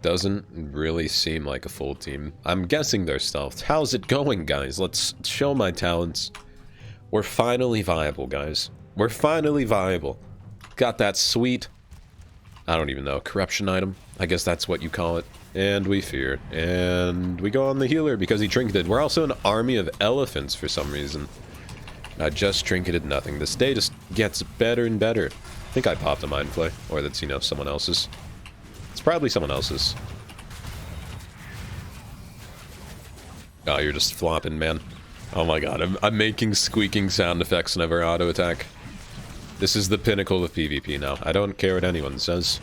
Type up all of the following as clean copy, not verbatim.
doesn't really seem like a full team. I'm guessing they're stealthed. How's it going, guys? Let's show my talents. We're finally viable, guys. We're finally viable. Got that sweet, I don't even know, corruption item. I guess that's what you call it. And we fear. And we go on the healer because he trinketed. We're also an army of elephants for some reason. I just trinketed nothing. This day just gets better and better. I think I popped a mind flay. Or that's, you know, someone else's. It's probably someone else's. Oh, you're just flopping, man. Oh my god, I'm making squeaking sound effects whenever I auto-attack. This is the pinnacle of PvP now. I don't care what anyone says.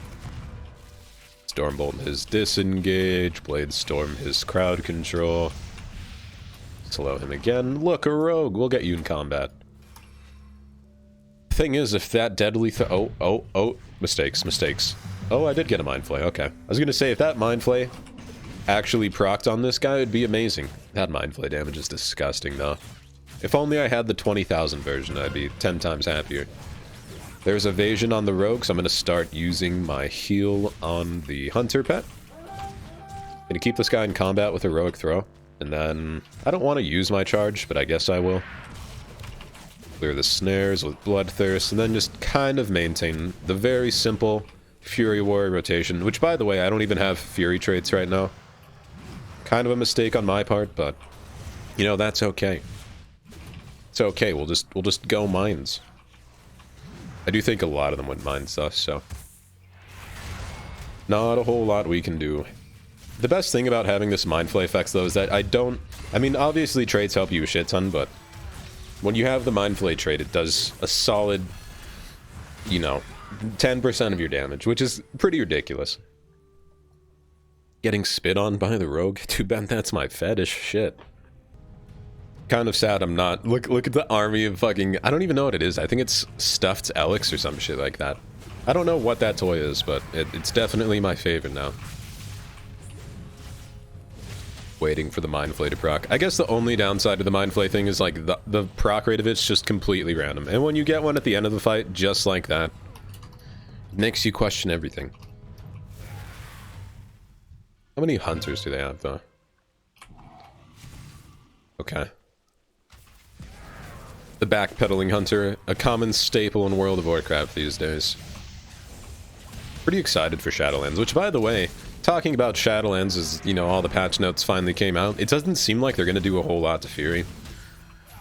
Stormbolt his disengage, Blade Storm his crowd control. Slow him again. Look, a rogue! We'll get you in combat. Thing is, if that deadly oh, mistakes. Oh, I did get a mind flay, okay. I was gonna say, if that mind flay actually procced on this guy, it'd be amazing. That mind flay damage is disgusting, though. If only I had the 20,000 version, I'd be 10 times happier. There's evasion on the rogue, so I'm gonna start using my heal on the hunter pet. Gonna keep this guy in combat with a heroic throw. And then, I don't want to use my charge, but I guess I will. Clear the snares with Bloodthirst, and then just kind of maintain the very simple Fury Warrior rotation, which, by the way, I don't even have Fury traits right now. Kind of a mistake on my part, but, you know, that's okay. It's okay, we'll just go mines. I do think a lot of them went mines, though, so... not a whole lot we can do. The best thing about having this mind flay effects, though, is that I mean, obviously traits help you a shit ton, but when you have the mind flay trait, it does a solid, you know, 10% of your damage, which is pretty ridiculous. Getting spit on by the rogue? Too bad that's my fetish, shit. Kind of sad I'm not. Look at the army of fucking, I don't even know what it is. I think it's stuffed Elix or some shit like that. I don't know what that toy is, but it's definitely my favorite now. Waiting for the mind flay to proc. I guess the only downside of the mind flay thing is like the proc rate of it's just completely random. And when you get one at the end of the fight, just like that, it makes you question everything. How many hunters do they have, though? Okay. The backpedaling hunter, a common staple in World of Warcraft these days. Pretty excited for Shadowlands, which, by the way, talking about Shadowlands as, you know, all the patch notes finally came out, it doesn't seem like they're going to do a whole lot to Fury.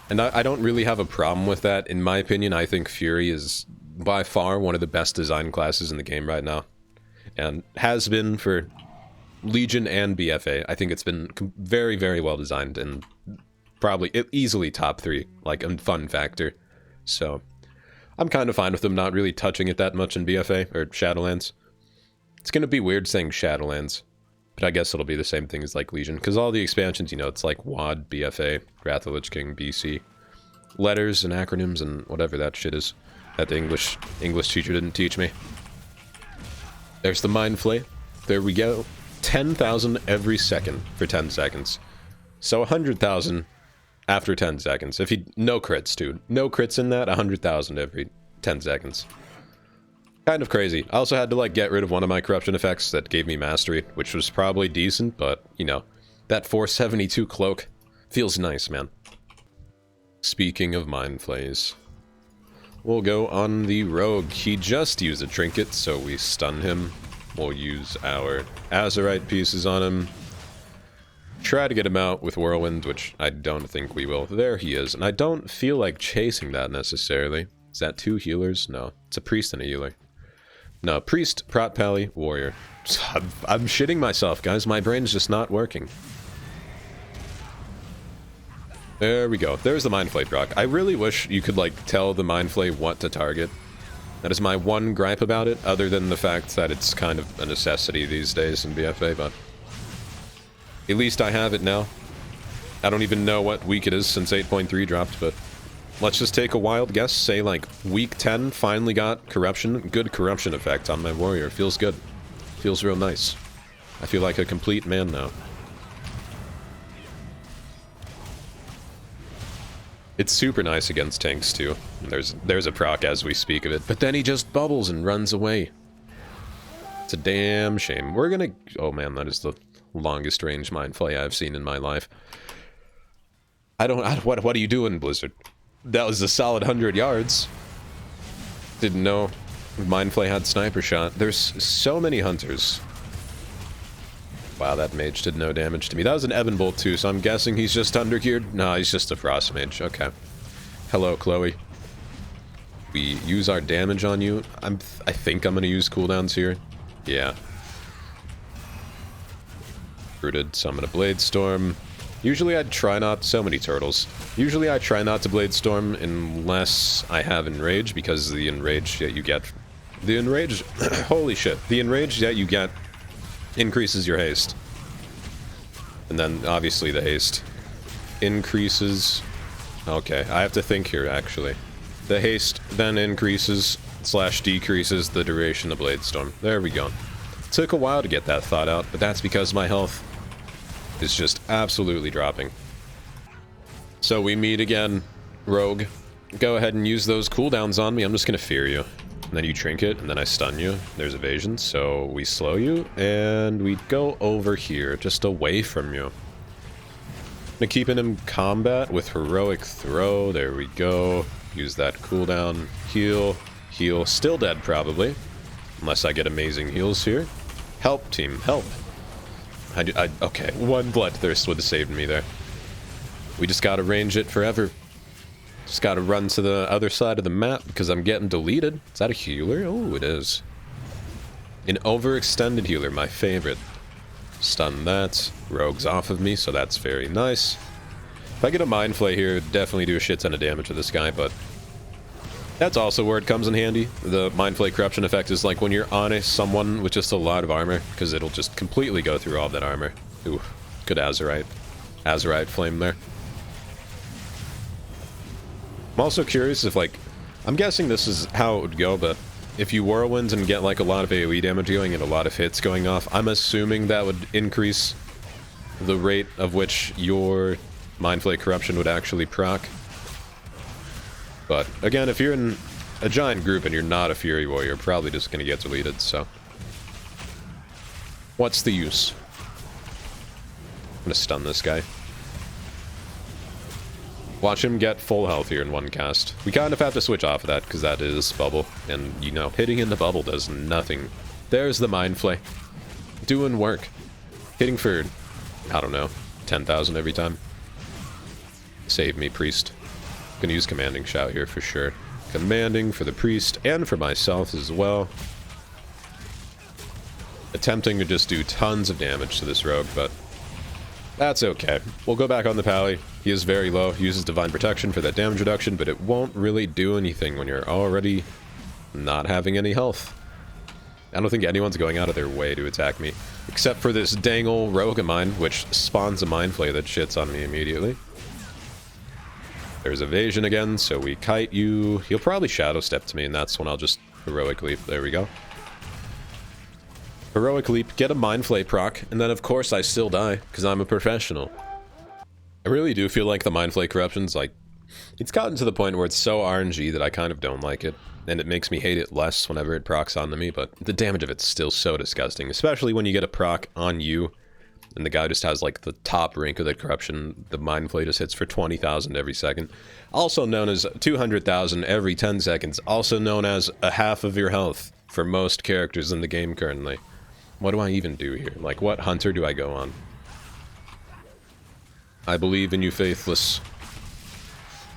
And I don't really have a problem with that. In my opinion, I think Fury is by far one of the best design classes in the game right now. And has been for Legion and BFA. I think it's been very, very well designed and probably easily top 3, like, in fun factor. So, I'm kind of fine with them not really touching it that much in BFA, or Shadowlands. It's gonna be weird saying Shadowlands, but I guess it'll be the same thing as, like, Legion, because all the expansions, you know, it's like WAD, BFA, Wrath of the Lich King, BC. Letters and acronyms and whatever that shit is that the English teacher didn't teach me. There's the Mind Flay. There we go. 10,000 every second for 10 seconds. So 100,000 after 10 seconds. If you... no crits, dude. No crits in that, 100,000 every 10 seconds. Kind of crazy. I also had to, like, get rid of one of my corruption effects that gave me mastery, which was probably decent, but, you know, that 472 cloak feels nice, man. Speaking of mind flays, we'll go on the rogue. He just used a trinket, so we stun him. We'll use our Azurite pieces on him. Try to get him out with Whirlwind, which I don't think we will. There he is, and I don't feel like chasing that necessarily. Is that 2 healers? No, it's a priest and a healer. No, priest, prot pally, warrior. I'm shitting myself, guys. My brain's just not working. There we go. There's the Mind Flay proc. I really wish you could, like, tell the Mind Flay what to target. That is my one gripe about it, other than the fact that it's kind of a necessity these days in BFA, but... at least I have it now. I don't even know what week it is since 8.3 dropped, but... let's just take a wild guess. Say, like, week 10 finally got corruption. Good corruption effect on my warrior. Feels good. Feels real nice. I feel like a complete man now. It's super nice against tanks, too. There's a proc as we speak of it, but then he just bubbles and runs away. It's a damn shame. We're gonna... Oh man, that is the longest range Mind Flay I've seen in my life. What are you doing, Blizzard? That was a solid 100 yards. Didn't know Mind Flay had sniper shot. There's so many hunters. Wow, that mage did no damage to me. That was an Evan Bolt too, so I'm guessing he's just undergeared. No, he's just a frost mage. Okay. Hello, Chloe. We use our damage on you. I think I'm gonna use cooldowns here. Yeah. Rooted, so I'm gonna Blade Storm. Usually I'd try not... So many turtles. Usually I try not to Blade Storm unless I have Enrage, because the Enrage that you get... The Enrage... Holy shit. The Enrage that you get increases your haste. And then, obviously, the haste increases... Okay, I have to think here, actually. The haste then increases / decreases the duration of Blade Storm. There we go. Took a while to get that thought out, but that's because my health is just absolutely dropping. So we meet again, Rogue. Go ahead and use those cooldowns on me. I'm just gonna fear you. And then you trinket, and then I stun you. There's evasion, so we slow you, and we go over here, just away from you. I'm keeping him combat with Heroic Throw. There we go. Use that cooldown. Heal. Heal. Still dead, probably. Unless I get amazing heals here. Help, team. Help. Okay, one Bloodthirst would have saved me there. We just gotta range it forever. Just gotta run to the other side of the map because I'm getting deleted. Is that a healer? Oh, it is. An overextended healer, my favorite. Stun that. Rogue's off of me, so that's very nice. If I get a Mind Flay here, definitely do a shit ton of damage to this guy, but... That's also where it comes in handy. The Mind Flay Corruption effect is like when you're on someone with just a lot of armor, because it'll just completely go through all of that armor. Ooh, good Azerite. Azerite flame there. I'm also curious if, like... I'm guessing this is how it would go, but if you Whirlwind and get, like, a lot of AoE damage going and a lot of hits going off, I'm assuming that would increase the rate of which your Mind Flay Corruption would actually proc. But, again, if you're in a giant group and you're not a Fury Warrior, you're probably just gonna get deleted, so... What's the use? I'm gonna stun this guy. Watch him get full health here in one cast. We kind of have to switch off of that, because that is bubble. And, you know, hitting in the bubble does nothing. There's the Mind Flay. Doing work. Hitting for, I don't know, 10,000 every time. Save me, Priest. Gonna use Commanding Shout here for sure. Commanding for the Priest and for myself as well. Attempting to just do tons of damage to this rogue, but that's okay. We'll go back on the Pally. He is very low. He uses Divine Protection for that damage reduction, but it won't really do anything when you're already not having any health. I don't think anyone's going out of their way to attack me, except for this dang ol' rogue of mine, which spawns a Mind Flay that shits on me immediately. There's evasion again, so we kite you. He'll probably Shadow Step to me, and that's when I'll just Heroic Leap. There we go. Heroic Leap, get a Mind Flay proc, and then of course I still die, because I'm a professional. I really do feel like the Mind Flay Corruption's like... It's gotten to the point where it's so RNG that I kind of don't like it, and it makes me hate it less whenever it procs onto me, but the damage of it's still so disgusting, especially when you get a proc on you, and the guy just has like the top rank of the corruption. The Mind Flay just hits for 20,000 every second. Also known as 200,000 every 10 seconds. Also known as a half of your health for most characters in the game currently. What do I even do here? Like, what hunter do I go on? I believe in you, Faithless.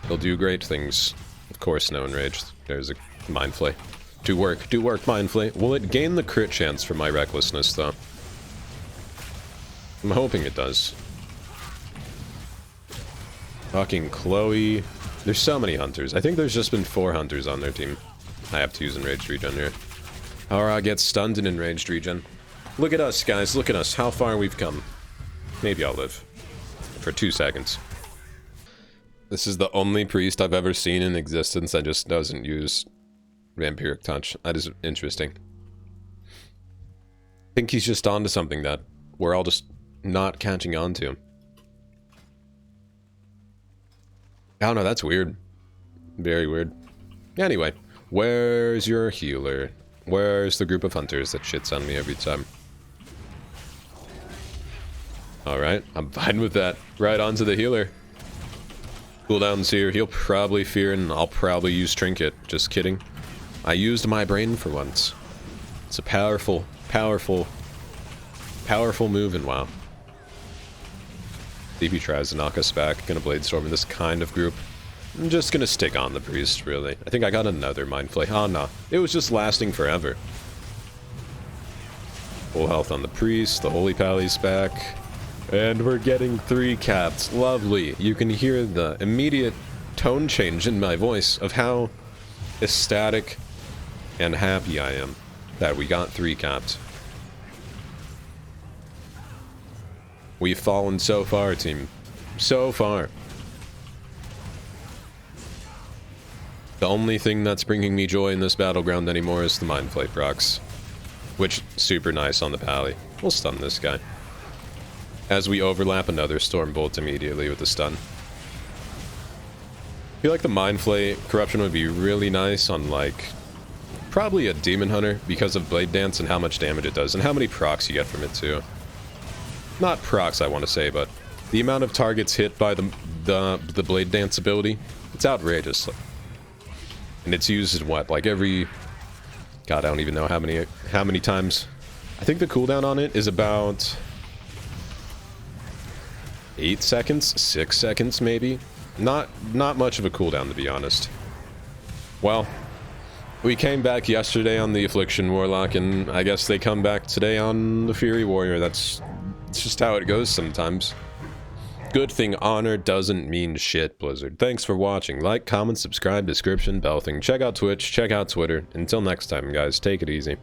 He'll do great things. Of course, no Enrage. There's a Mind Flay. Do work, Mind Flay. Will it gain the crit chance for my recklessness, though? I'm hoping it does. Fucking Chloe. There's so many hunters. I think there's just been 4 hunters on their team. I have to use Enraged Regen here. Aura gets stunned in Enraged Regen. Look at us, guys. Look at us. How far we've come. Maybe I'll live. For 2 seconds. This is the only priest I've ever seen in existence that just doesn't use Vampiric Touch. That is interesting. I think he's just onto something that we're all just not catching on to. I don't know, that's weird. Very weird. Anyway, where's your healer? Where's the group of hunters that shits on me every time? Alright, I'm fine with that. Right onto the healer. Cooldown's here. He'll probably fear and I'll probably use Trinket. Just kidding. I used my brain for once. It's a powerful, powerful, powerful move in WoW. DP tries to knock us back. Gonna Bladestorm in this kind of group. I'm just gonna stick on the priest, really. I think I got another Mind Flay. Oh, no. It was just lasting forever. Full health on the priest. The Holy Pally's back. And we're getting 3 caps. Lovely. You can hear the immediate tone change in my voice of how ecstatic and happy I am that we got 3 caps. We've fallen so far, team. So far. The only thing that's bringing me joy in this battleground anymore is the Mind Flay procs. Which, super nice on the Pally. We'll stun this guy. As we overlap another Stormbolt immediately with the stun. I feel like the Mind Flay corruption would be really nice on, like, probably a Demon Hunter because of Blade Dance and how much damage it does, and how many procs you get from it, too. Not procs, I want to say, but the amount of targets hit by the Blade Dance ability, it's outrageous. And it's used in what, like every... God, I don't even know how many times. I think the cooldown on it is about... 8 seconds? 6 seconds, maybe? Not much of a cooldown, to be honest. Well, we came back yesterday on the Affliction Warlock, and I guess they come back today on the Fury Warrior. It's just how it goes sometimes. Good thing honor doesn't mean shit, Blizzard. Thanks for watching. Like, comment, subscribe, description, bell thing. Check out Twitch, check out Twitter. Until next time, guys, take it easy.